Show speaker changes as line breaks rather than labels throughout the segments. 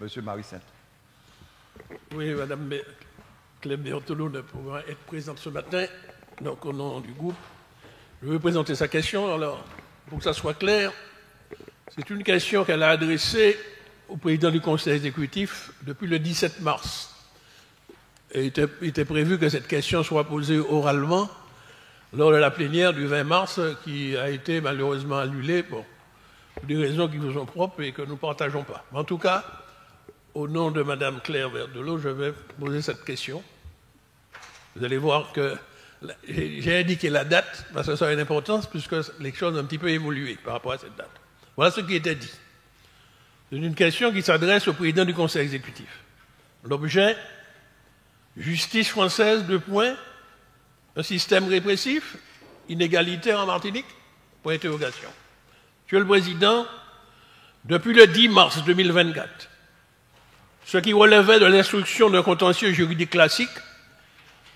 Monsieur Marissent.
Oui, Madame Claire Berthelot ne pouvant être présente ce matin, donc au nom du groupe, je veux présenter sa question. Alors, pour que ça soit clair, c'est une question qu'elle a adressée au président du Conseil exécutif depuis le 17 mars. Et il était prévu que cette question soit posée oralement lors de la plénière du 20 mars, qui a été malheureusement annulée pour des raisons qui vous sont propres et que nous ne partageons pas. En tout cas, au nom de Mme Claire Berthelot, je vais poser cette question. Vous allez voir que j'ai indiqué la date, parce que ça a une importance, puisque les choses ont un petit peu évolué par rapport à cette date. Voilà ce qui était dit. C'est une question qui s'adresse au président du Conseil exécutif. L'objet, justice française, 2 points, un système répressif, inégalitaire en Martinique, point d'interrogation. Monsieur le Président, depuis le 10 mars 2024, ce qui relevait de l'instruction d'un contentieux juridique classique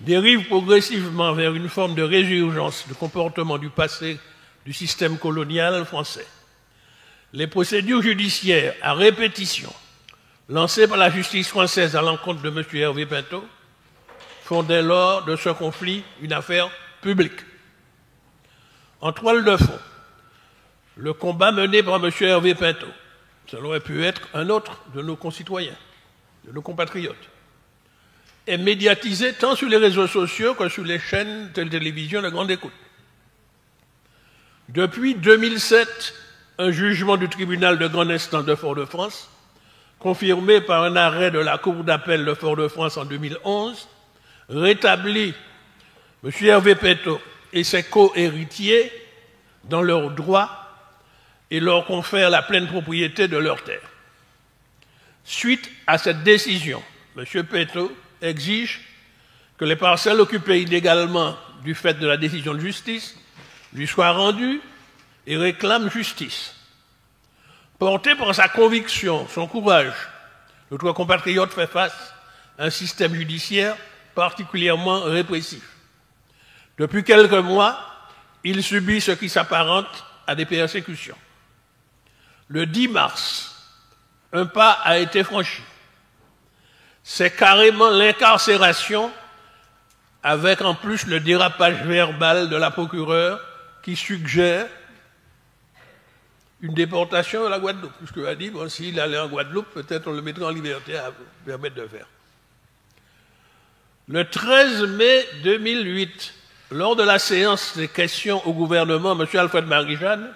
dérive progressivement vers une forme de résurgence de comportement du passé du système colonial français. Les procédures judiciaires à répétition lancées par la justice française à l'encontre de M. Hervé Pinto font dès lors de ce conflit une affaire publique. En toile de fond, le combat mené par M. Hervé Pinto, ça aurait pu être un autre de nos concitoyens, de nos compatriotes, est médiatisé tant sur les réseaux sociaux que sur les chaînes de télévision de grande écoute. Depuis 2007, un jugement du tribunal de grande instance de Fort-de-France, confirmé par un arrêt de la Cour d'appel de Fort-de-France en 2011, rétablit M. Hervé Pinto et ses co-héritiers dans leurs droits et leur confère la pleine propriété de leurs terres. Suite à cette décision, M. Pinto exige que les parcelles occupées illégalement du fait de la décision de justice lui soient rendues et réclame justice. Porté par sa conviction, son courage, notre compatriote fait face à un système judiciaire particulièrement répressif. Depuis quelques mois, il subit ce qui s'apparente à des persécutions. Le 10 mars, un pas a été franchi. C'est carrément l'incarcération avec en plus le dérapage verbal de la procureure qui suggère une déportation à la Guadeloupe, puisqu'elle a dit, bon, s'il allait en Guadeloupe, peut-être on le mettrait en liberté à permettre de faire. Le 13 mai 2008, lors de la séance des questions au gouvernement, M. Alfred Marie-Jeanne,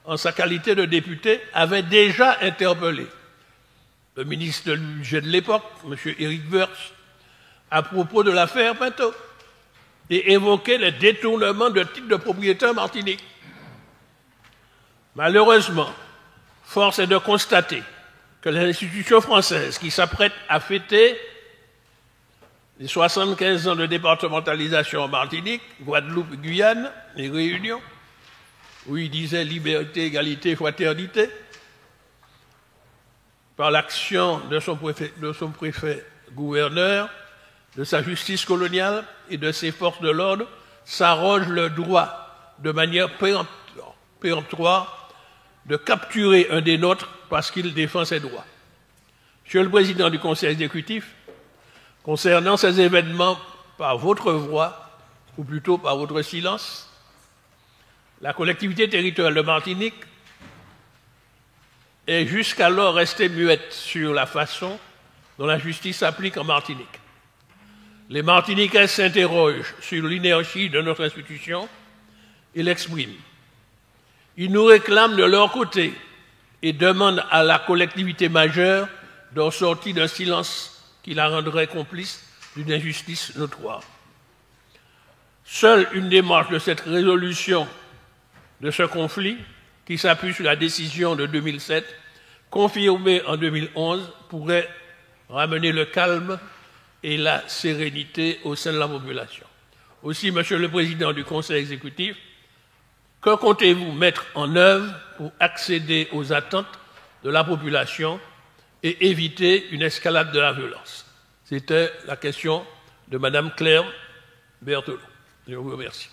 en sa qualité de député, avait déjà interpellé le ministre de l'UG de l'époque, M. Éric Woerth, à propos de l'affaire Pinto, et évoqué les détournements de titres de propriété en Martinique. Malheureusement, force est de constater que les institutions françaises qui s'apprêtent à fêter les 75 ans de départementalisation en Martinique, Guadeloupe, Guyane et Réunion, où il disait liberté, égalité, fraternité, par l'action de son préfet gouverneur, de sa justice coloniale et de ses forces de l'ordre, s'arroge le droit de manière péremptoire de capturer un des nôtres parce qu'il défend ses droits. Monsieur le Président du Conseil exécutif, concernant ces événements par votre voix, ou plutôt par votre silence, la collectivité territoriale de Martinique est jusqu'alors restée muette sur la façon dont la justice s'applique en Martinique. Les Martiniquais s'interrogent sur l'inertie de notre institution et l'expriment. Ils nous réclament de leur côté et demandent à la collectivité majeure d'en sortir d'un silence qui la rendrait complice d'une injustice notoire. Seule une démarche de cette résolution de ce conflit, qui s'appuie sur la décision de 2007, confirmée en 2011, pourrait ramener le calme et la sérénité au sein de la population. Aussi, Monsieur le Président du Conseil exécutif, que comptez-vous mettre en œuvre pour accéder aux attentes de la population et éviter une escalade de la violence? C'était la question de Mme Claire Berthelot. Je vous remercie.